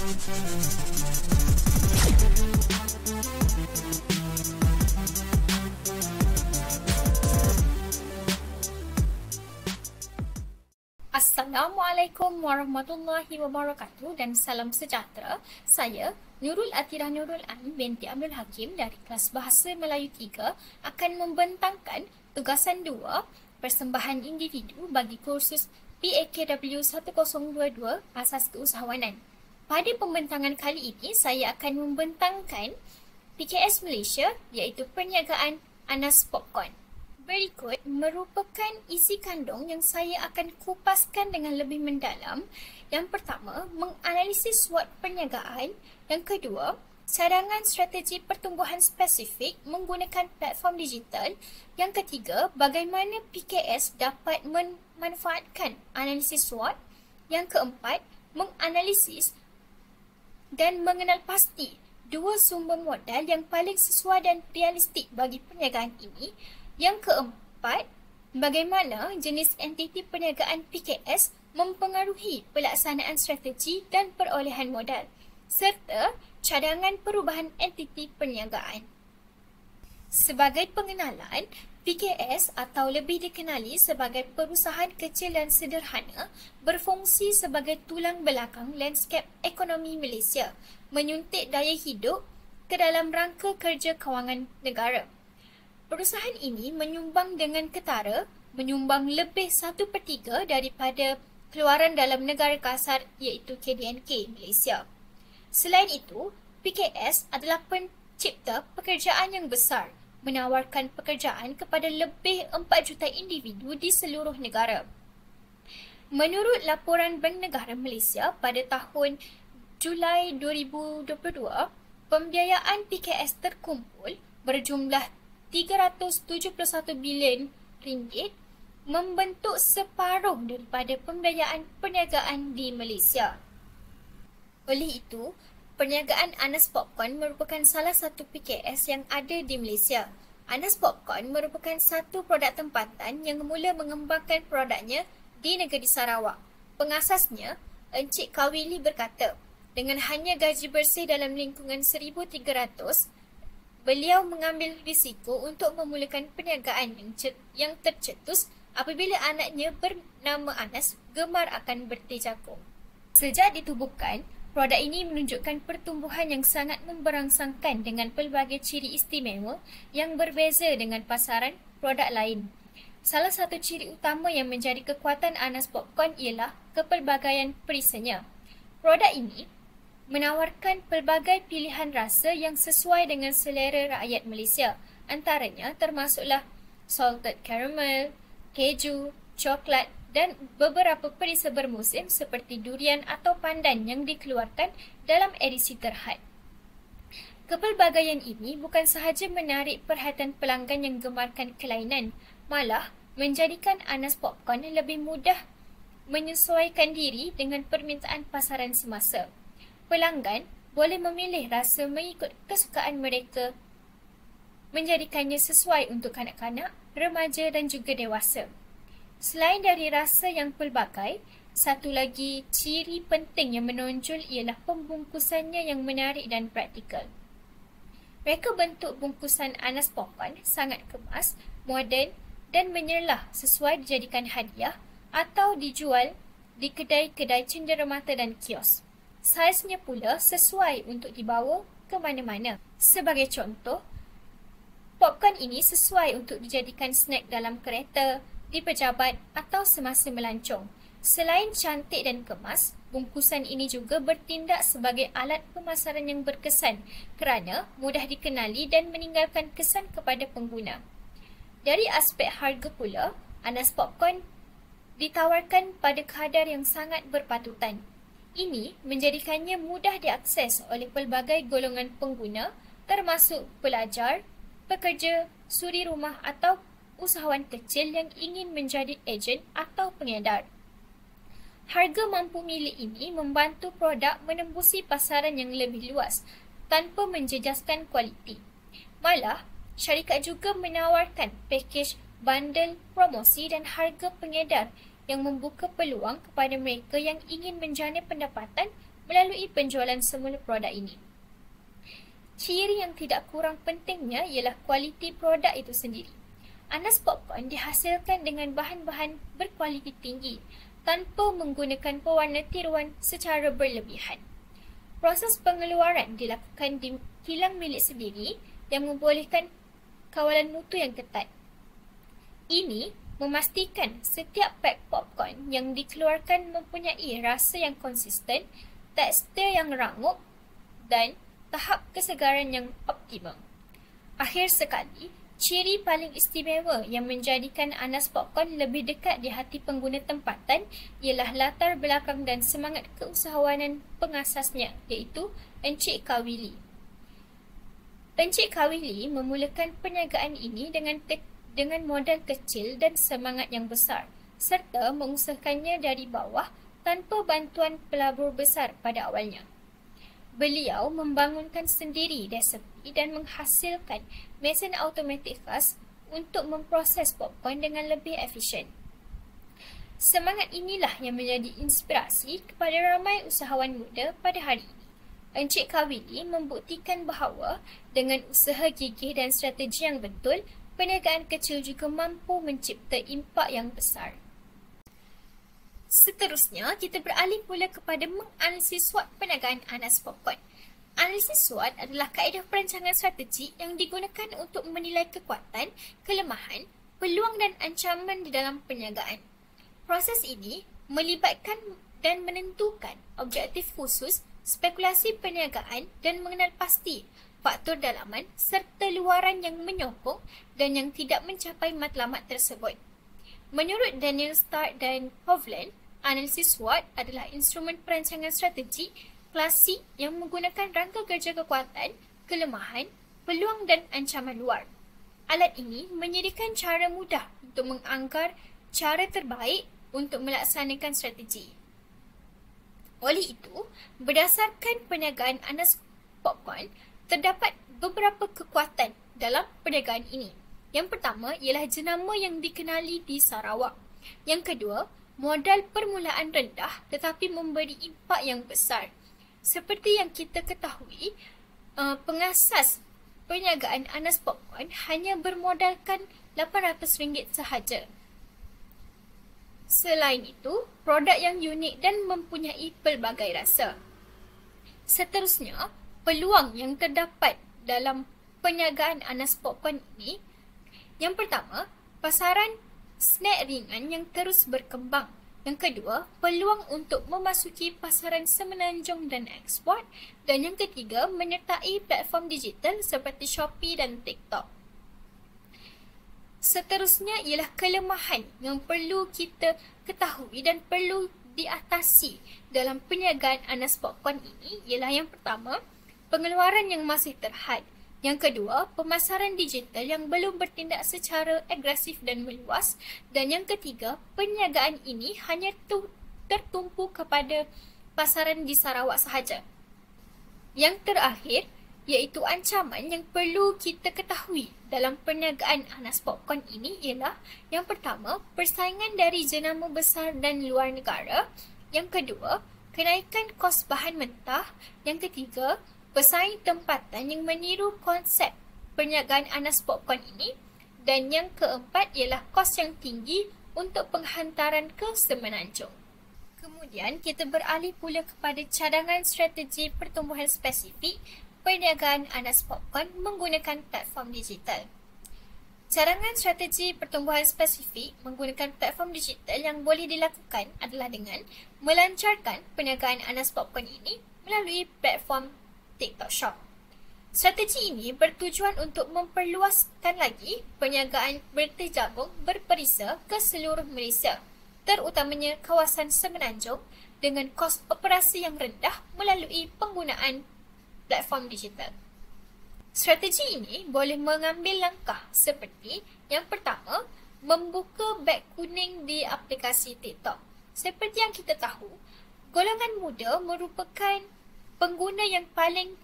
Assalamualaikum warahmatullahi wabarakatuh dan salam sejahtera. Saya Nurul Atirah Nurul Ain binti Abdul Hakim dari kelas Bahasa Melayu 3 akan membentangkan tugasan 2 persembahan individu bagi kursus PAKW 1022 Asas Keusahawanan. Pada pembentangan kali ini, saya akan membentangkan PKS Malaysia iaitu perniagaan Anas Popcorn. Berikut merupakan isi kandung yang saya akan kupaskan dengan lebih mendalam. Yang pertama, menganalisis SWOT perniagaan. Yang kedua, cadangan strategi pertumbuhan spesifik menggunakan platform digital. Yang ketiga, bagaimana PKS dapat memanfaatkan analisis SWOT. Yang keempat, menganalisis dan mengenal pasti dua sumber modal yang paling sesuai dan realistik bagi perniagaan ini. Yang keempat, bagaimana jenis entiti perniagaan PKS mempengaruhi pelaksanaan strategi dan perolehan modal, serta cadangan perubahan entiti perniagaan. Sebagai pengenalan, PKS atau lebih dikenali sebagai perusahaan kecil dan sederhana berfungsi sebagai tulang belakang landscape ekonomi Malaysia, menyuntik daya hidup ke dalam rangka kerja kewangan negara. Perusahaan ini menyumbang dengan ketara, menyumbang lebih 1/3 daripada keluaran dalam negara kasar iaitu KDNK Malaysia. Selain itu, PKS adalah pencipta pekerjaan yang besar, menawarkan pekerjaan kepada lebih 4 juta individu di seluruh negara. Menurut laporan Bank Negara Malaysia pada tahun Julai 2022, pembiayaan PKS terkumpul berjumlah 371 bilion ringgit, membentuk separuh daripada pembiayaan perniagaan di Malaysia. Oleh itu, perniagaan Anas Popcorn merupakan salah satu PKS yang ada di Malaysia. Anas Popcorn merupakan satu produk tempatan yang mula mengembangkan produknya di negeri Sarawak. Pengasasnya, Encik Kawili berkata, dengan hanya gaji bersih dalam lingkungan 1,300, beliau mengambil risiko untuk memulakan perniagaan yang tercetus apabila anaknya bernama Anas gemar akan berteh jagung. Sejak ditubuhkan, produk ini menunjukkan pertumbuhan yang sangat memberangsangkan dengan pelbagai ciri istimewa yang berbeza dengan pasaran produk lain. Salah satu ciri utama yang menjadi kekuatan Anas Popcorn ialah kepelbagaian perisanya. Produk ini menawarkan pelbagai pilihan rasa yang sesuai dengan selera rakyat Malaysia. Antaranya termasuklah salted caramel, keju, coklat dan beberapa perisa bermusim seperti durian atau pandan yang dikeluarkan dalam edisi terhad. Kepelbagaian ini bukan sahaja menarik perhatian pelanggan yang gemarkan kelainan, malah menjadikan Anas Popcorn lebih mudah menyesuaikan diri dengan permintaan pasaran semasa. Pelanggan boleh memilih rasa mengikut kesukaan mereka, menjadikannya sesuai untuk kanak-kanak, remaja dan juga dewasa. Selain dari rasa yang pelbagai, satu lagi ciri penting yang menonjol ialah pembungkusannya yang menarik dan praktikal. Reka bentuk bungkusan Anas Popcorn sangat kemas, moden dan menyerlah sesuai dijadikan hadiah atau dijual di kedai-kedai cenderamata dan kios. Saiznya pula sesuai untuk dibawa ke mana-mana. Sebagai contoh, popcorn ini sesuai untuk dijadikan snack dalam kereta, di pejabat atau semasa melancong. Selain cantik dan kemas, bungkusan ini juga bertindak sebagai alat pemasaran yang berkesan kerana mudah dikenali dan meninggalkan kesan kepada pengguna. Dari aspek harga pula, Anas Popcorn ditawarkan pada kadar yang sangat berpatutan. Ini menjadikannya mudah diakses oleh pelbagai golongan pengguna termasuk pelajar, pekerja, suri rumah atau usahawan kecil yang ingin menjadi ejen atau pengedar. Harga mampu milik ini membantu produk menembusi pasaran yang lebih luas tanpa menjejaskan kualiti. Malah, syarikat juga menawarkan pakej bandel promosi dan harga pengedar yang membuka peluang kepada mereka yang ingin menjana pendapatan melalui penjualan semula produk ini. Ciri yang tidak kurang pentingnya ialah kualiti produk itu sendiri. Anas Popcorn dihasilkan dengan bahan-bahan berkualiti tinggi tanpa menggunakan pewarna tiruan secara berlebihan. Proses pengeluaran dilakukan di kilang milik sendiri yang membolehkan kawalan mutu yang ketat. Ini memastikan setiap pack popcorn yang dikeluarkan mempunyai rasa yang konsisten, tekstur yang rangup dan tahap kesegaran yang optimum. Akhir sekali, ciri paling istimewa yang menjadikan Anas Popcorn lebih dekat di hati pengguna tempatan ialah latar belakang dan semangat keusahawanan pengasasnya, iaitu Encik Kawili. Encik Kawili memulakan perniagaan ini dengan modal kecil dan semangat yang besar, serta mengusahakannya dari bawah tanpa bantuan pelabur besar pada awalnya. Beliau membangunkan sendiri resepi dan menghasilkan mesin automatik khas untuk memproses popcorn dengan lebih efisien. Semangat inilah yang menjadi inspirasi kepada ramai usahawan muda pada hari ini. Encik Kawili membuktikan bahawa dengan usaha gigih dan strategi yang betul, perniagaan kecil juga mampu mencipta impak yang besar. Seterusnya, kita beralih pula kepada menganalisis SWOT perniagaan Anas Popcorn. Analisis SWOT adalah kaedah perancangan strategi yang digunakan untuk menilai kekuatan, kelemahan, peluang dan ancaman di dalam perniagaan. Proses ini melibatkan dan menentukan objektif khusus, spekulasi perniagaan dan mengenal pasti faktor dalaman serta luaran yang menyokong dan yang tidak mencapai matlamat tersebut. Menurut Daniel Stark dan Hovland, analisis SWOT adalah instrumen perancangan strategi klasik yang menggunakan rangka kerja kekuatan, kelemahan, peluang dan ancaman luar. Alat ini menyediakan cara mudah untuk menganggar cara terbaik untuk melaksanakan strategi. Oleh itu, berdasarkan perniagaan Anas Popcorn, terdapat beberapa kekuatan dalam perniagaan ini. Yang pertama ialah jenama yang dikenali di Sarawak. Yang kedua, modal permulaan rendah tetapi memberi impak yang besar. Seperti yang kita ketahui, pengasas perniagaan Anas Popcorn hanya bermodalkan RM800 sahaja. Selain itu, produk yang unik dan mempunyai pelbagai rasa. Seterusnya, peluang yang terdapat dalam perniagaan Anas Popcorn ini. Yang pertama, pasaran snack ringan yang terus berkembang. Yang kedua, peluang untuk memasuki pasaran semenanjung dan ekspor. Dan yang ketiga, menyertai platform digital seperti Shopee dan TikTok. Seterusnya ialah kelemahan yang perlu kita ketahui dan perlu diatasi dalam perniagaan Anas Popcorn ini ialah yang pertama, pengeluaran yang masih terhad. Yang kedua, pemasaran digital yang belum bertindak secara agresif dan meluas. Dan yang ketiga, perniagaan ini hanya tertumpu kepada pasaran di Sarawak sahaja. Yang terakhir, iaitu ancaman yang perlu kita ketahui dalam perniagaan Anas Popcorn ini ialah yang pertama, persaingan dari jenama besar dan luar negara. Yang kedua, kenaikan kos bahan mentah. Yang ketiga, pesaing tempatan yang meniru konsep perniagaan Anas Popcorn ini. Dan yang keempat ialah kos yang tinggi untuk penghantaran ke semenanjung. Kemudian kita beralih pula kepada cadangan strategi pertumbuhan spesifik perniagaan Anas Popcorn menggunakan platform digital. Cadangan strategi pertumbuhan spesifik menggunakan platform digital yang boleh dilakukan adalah dengan melancarkan perniagaan Anas Popcorn ini melalui platform TikTok Shop. Strategi ini bertujuan untuk memperluaskan lagi perniagaan berterjabung berperisa ke seluruh Malaysia, terutamanya kawasan semenanjung dengan kos operasi yang rendah melalui penggunaan platform digital. Strategi ini boleh mengambil langkah seperti yang pertama, membuka beg kuning di aplikasi TikTok. Seperti yang kita tahu, golongan muda merupakan pengguna yang paling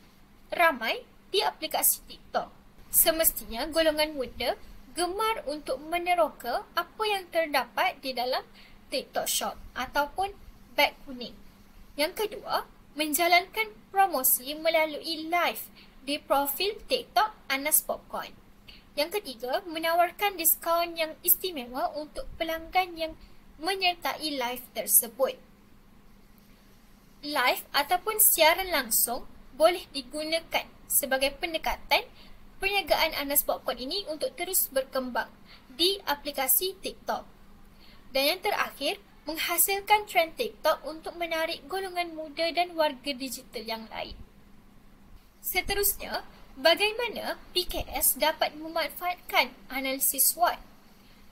ramai di aplikasi TikTok. Semestinya golongan muda gemar untuk meneroka apa yang terdapat di dalam TikTok Shop ataupun beg kuning. Yang kedua, menjalankan promosi melalui live di profil TikTok Anas Popcorn. Yang ketiga, menawarkan diskaun yang istimewa untuk pelanggan yang menyertai live tersebut. Live ataupun siaran langsung boleh digunakan sebagai pendekatan perniagaan Anas Popcorn ini untuk terus berkembang di aplikasi TikTok. Dan yang terakhir, menghasilkan trend TikTok untuk menarik golongan muda dan warga digital yang lain. Seterusnya, bagaimana PKS dapat memanfaatkan analisis SWOT?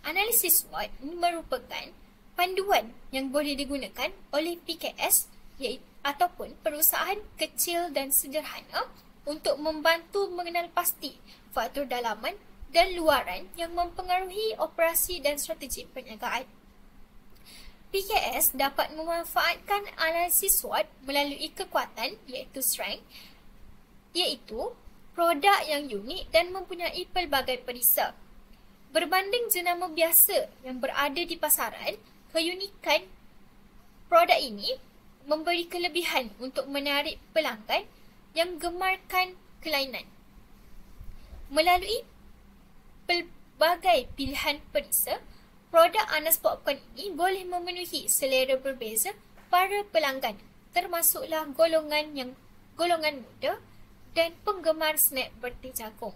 Analisis SWOT ini merupakan panduan yang boleh digunakan oleh PKS ataupun perusahaan kecil dan sederhana untuk membantu mengenal pasti faktor dalaman dan luaran yang mempengaruhi operasi dan strategi perniagaan. PKS dapat memanfaatkan analisis SWOT melalui kekuatan iaitu strength, iaitu produk yang unik dan mempunyai pelbagai perisa. Berbanding jenama biasa yang berada di pasaran, keunikan produk ini memberi kelebihan untuk menarik pelanggan yang gemarkan kelainan. Melalui pelbagai pilihan perisa, produk Anas Popcorn ini boleh memenuhi selera berbeza para pelanggan, termasuklah golongan muda dan penggemar snack berti jagung.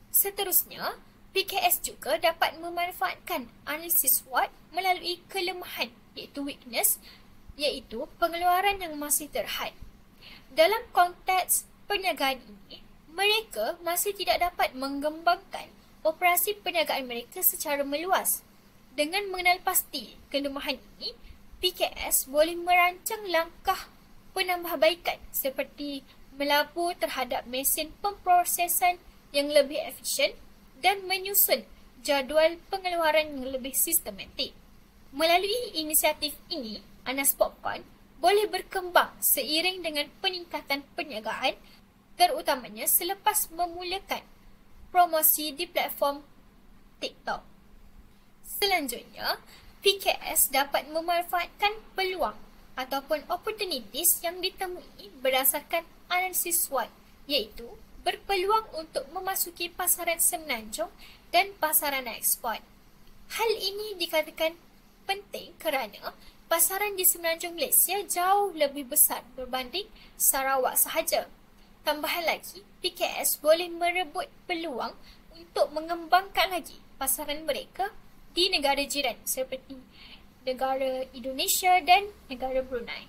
Seterusnya, PKS juga dapat memanfaatkan analisis SWOT melalui kelemahan iaitu weakness, iaitu pengeluaran yang masih terhad. Dalam konteks perniagaan ini, mereka masih tidak dapat mengembangkan operasi perniagaan mereka secara meluas. Dengan mengenal pasti kelemahan ini, PKS boleh merancang langkah penambahbaikan seperti melabur terhadap mesin pemprosesan yang lebih efisien dan menyusun jadual pengeluaran yang lebih sistematik. Melalui inisiatif ini, Anas Popcorn boleh berkembang seiring dengan peningkatan perniagaan, terutamanya selepas memulakan promosi di platform TikTok. Selanjutnya, PKS dapat memanfaatkan peluang ataupun opportunities yang ditemui berdasarkan analisis SWOT, iaitu berpeluang untuk memasuki pasaran semenanjung dan pasaran ekspor. Hal ini dikatakan penting kerana pasaran di semenanjung Malaysia jauh lebih besar berbanding Sarawak sahaja. Tambahan lagi, PKS boleh merebut peluang untuk mengembangkan lagi pasaran mereka di negara jiran seperti negara Indonesia dan negara Brunei.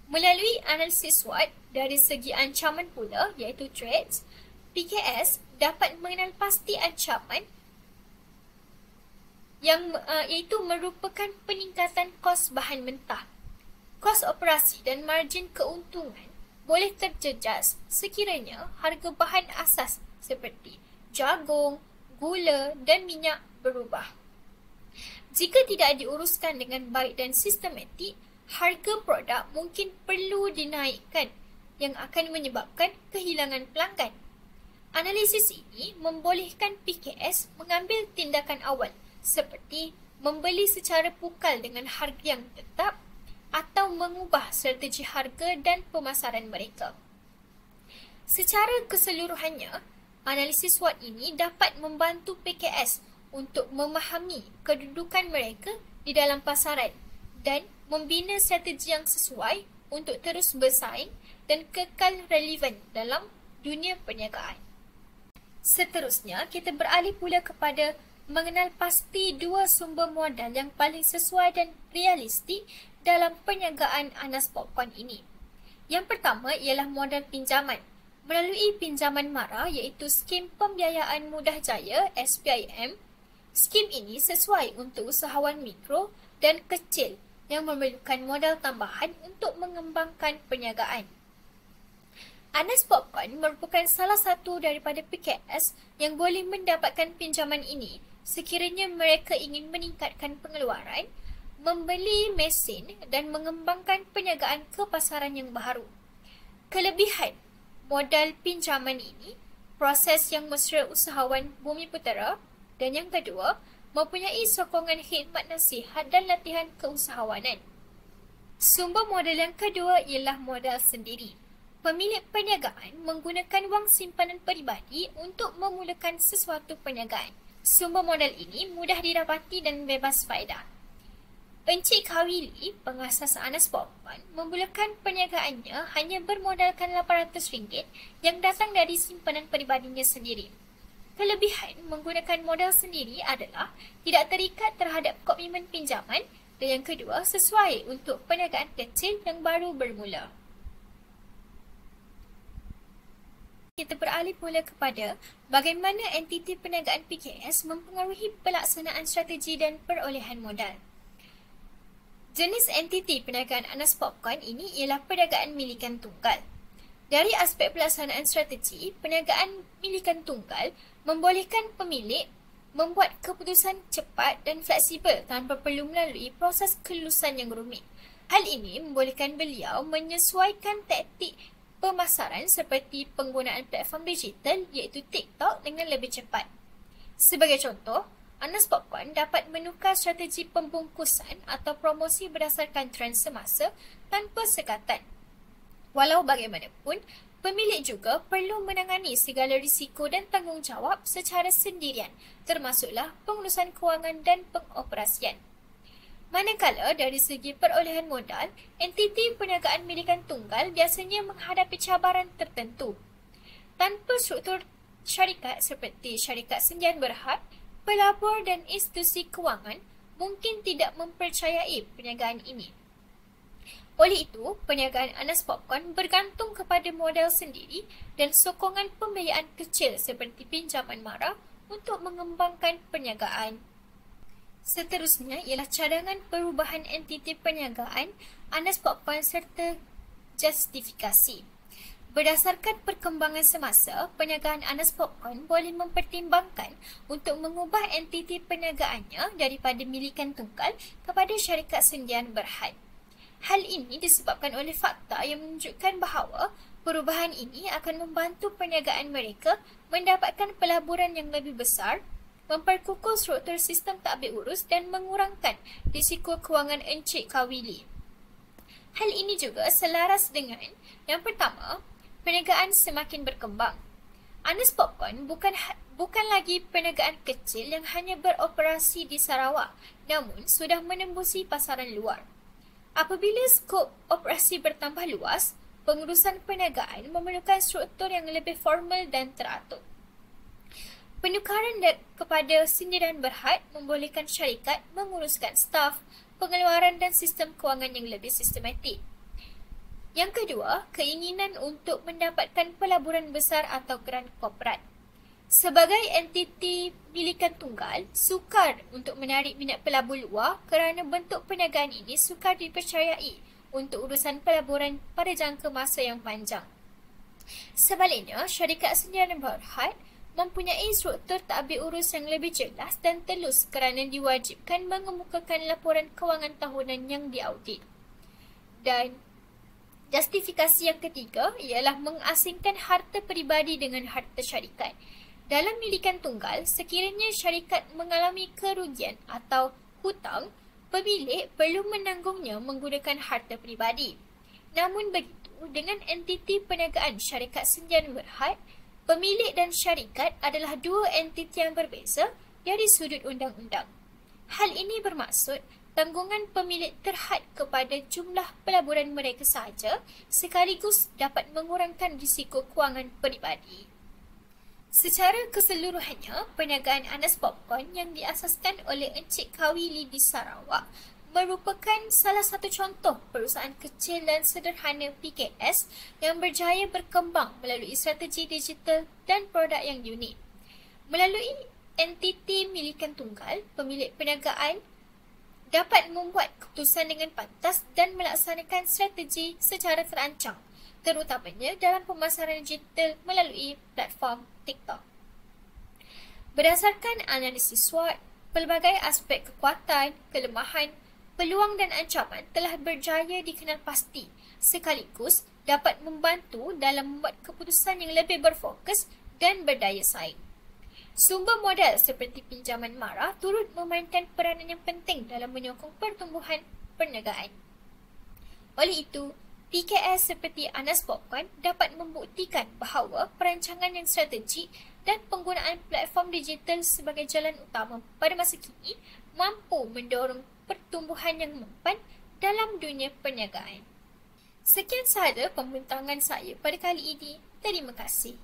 Melalui analisis SWOT dari segi ancaman pula iaitu threats, PKS dapat mengenal pasti ancaman yang iaitu merupakan peningkatan kos bahan mentah. Kos operasi dan margin keuntungan boleh terjejas sekiranya harga bahan asas seperti jagung, gula dan minyak berubah. Jika tidak diuruskan dengan baik dan sistematik, harga produk mungkin perlu dinaikkan yang akan menyebabkan kehilangan pelanggan. Analisis ini membolehkan PKS mengambil tindakan awal seperti membeli secara pukal dengan harga yang tetap atau mengubah strategi harga dan pemasaran mereka. Secara keseluruhannya, analisis SWOT ini dapat membantu PKS untuk memahami kedudukan mereka di dalam pasaran dan membina strategi yang sesuai untuk terus bersaing dan kekal relevan dalam dunia perniagaan. Seterusnya, kita beralih pula kepada mengenal pasti dua sumber modal yang paling sesuai dan realistik dalam perniagaan Anas Popcorn ini. Yang pertama ialah modal pinjaman. Melalui pinjaman mara iaitu skim pembiayaan mudah jaya SPIM, skim ini sesuai untuk usahawan mikro dan kecil yang memerlukan modal tambahan untuk mengembangkan perniagaan. Anas Popcorn merupakan salah satu daripada PKS yang boleh mendapatkan pinjaman ini sekiranya mereka ingin meningkatkan pengeluaran, membeli mesin dan mengembangkan perniagaan ke pasaran yang baru. Kelebihan modal pinjaman ini, proses yang mesra usahawan Bumiputera, dan yang kedua, mempunyai sokongan khidmat nasihat dan latihan keusahawanan. Sumber modal yang kedua ialah modal sendiri. Pemilik perniagaan menggunakan wang simpanan peribadi untuk memulakan sesuatu perniagaan. Sumber modal ini mudah didapati dan bebas faedah. Encik Kawili, pengasas Anas Popcorn, memulakan perniagaannya hanya bermodalkan RM800 yang datang dari simpanan peribadinya sendiri. Kelebihan menggunakan modal sendiri adalah tidak terikat terhadap komitmen pinjaman dan yang kedua sesuai untuk perniagaan kecil yang baru bermula. Kita beralih pula kepada bagaimana entiti perniagaan PKS mempengaruhi pelaksanaan strategi dan perolehan modal. Jenis entiti perniagaan Anas Popcorn ini ialah perniagaan milikan tunggal. Dari aspek pelaksanaan strategi, perniagaan milikan tunggal membolehkan pemilik membuat keputusan cepat dan fleksibel tanpa perlu melalui proses kelulusan yang rumit. Hal ini membolehkan beliau menyesuaikan taktik pemasaran seperti penggunaan platform digital iaitu TikTok dengan lebih cepat. Sebagai contoh, Anas Popcorn dapat menukar strategi pembungkusan atau promosi berdasarkan trend semasa tanpa sekatan. Walau bagaimanapun, pemilik juga perlu menangani segala risiko dan tanggungjawab secara sendirian, termasuklah pengurusan kewangan dan pengoperasian. Manakala dari segi perolehan modal, entiti perniagaan milikan tunggal biasanya menghadapi cabaran tertentu. Tanpa struktur syarikat seperti syarikat sendian berhad, pelabur dan institusi kewangan mungkin tidak mempercayai perniagaan ini. Oleh itu, perniagaan Anas Popcorn bergantung kepada modal sendiri dan sokongan pembiayaan kecil seperti pinjaman mara untuk mengembangkan perniagaan. Seterusnya ialah cadangan perubahan entiti perniagaan Anas Popcorn serta justifikasi. Berdasarkan perkembangan semasa, perniagaan Anas Popcorn boleh mempertimbangkan untuk mengubah entiti perniagaannya daripada milikan tunggal kepada syarikat sendian berhad. Hal ini disebabkan oleh fakta yang menunjukkan bahawa perubahan ini akan membantu perniagaan mereka mendapatkan pelaburan yang lebih besar, memperkukuh struktur sistem tadbir urus dan mengurangkan risiko kewangan Encik Kawili. Hal ini juga selaras dengan yang pertama, perniagaan semakin berkembang. Anas Popcorn bukan lagi perniagaan kecil yang hanya beroperasi di Sarawak, namun sudah menembusi pasaran luar. Apabila skop operasi bertambah luas, pengurusan perniagaan memerlukan struktur yang lebih formal dan teratur. Penukaran kepada sindiran berhad membolehkan syarikat menguruskan staf, pengeluaran dan sistem kewangan yang lebih sistematik. Yang kedua, keinginan untuk mendapatkan pelaburan besar atau geran korporat. Sebagai entiti milikan tunggal, sukar untuk menarik minat pelabur luar kerana bentuk perniagaan ini sukar dipercayai untuk urusan pelaburan pada jangka masa yang panjang. Sebaliknya, syarikat sindiran berhad mempunyai struktur tadbir urus yang lebih jelas dan telus kerana diwajibkan mengemukakan laporan kewangan tahunan yang diaudit. Dan justifikasi yang ketiga ialah mengasingkan harta peribadi dengan harta syarikat. Dalam milikan tunggal, sekiranya syarikat mengalami kerugian atau hutang, pemilik perlu menanggungnya menggunakan harta peribadi. Namun begitu, dengan entiti perniagaan syarikat sendian berhad, pemilik dan syarikat adalah dua entiti yang berbeza dari sudut undang-undang. Hal ini bermaksud tanggungan pemilik terhad kepada jumlah pelaburan mereka sahaja sekaligus dapat mengurangkan risiko kewangan peribadi. Secara keseluruhannya, perniagaan Anas Popcorn yang diasaskan oleh Encik Kawili di Sarawak merupakan salah satu contoh perusahaan kecil dan sederhana PKS yang berjaya berkembang melalui strategi digital dan produk yang unik. Melalui entiti milikan tunggal, pemilik perniagaan dapat membuat keputusan dengan pantas dan melaksanakan strategi secara terancang, terutamanya dalam pemasaran digital melalui platform TikTok. Berdasarkan analisis SWOT, pelbagai aspek kekuatan, kelemahan, peluang dan ancaman telah berjaya dikenal pasti, sekaligus dapat membantu dalam membuat keputusan yang lebih berfokus dan berdaya saing. Sumber modal seperti pinjaman mara turut memainkan peranan yang penting dalam menyokong pertumbuhan perniagaan. Oleh itu, PKS seperti Anas Popcorn dapat membuktikan bahawa perancangan yang strategik dan penggunaan platform digital sebagai jalan utama pada masa kini mampu mendorong pertumbuhan yang mempan dalam dunia perniagaan. Sekian sahaja pembintangan saya pada kali ini. Terima kasih.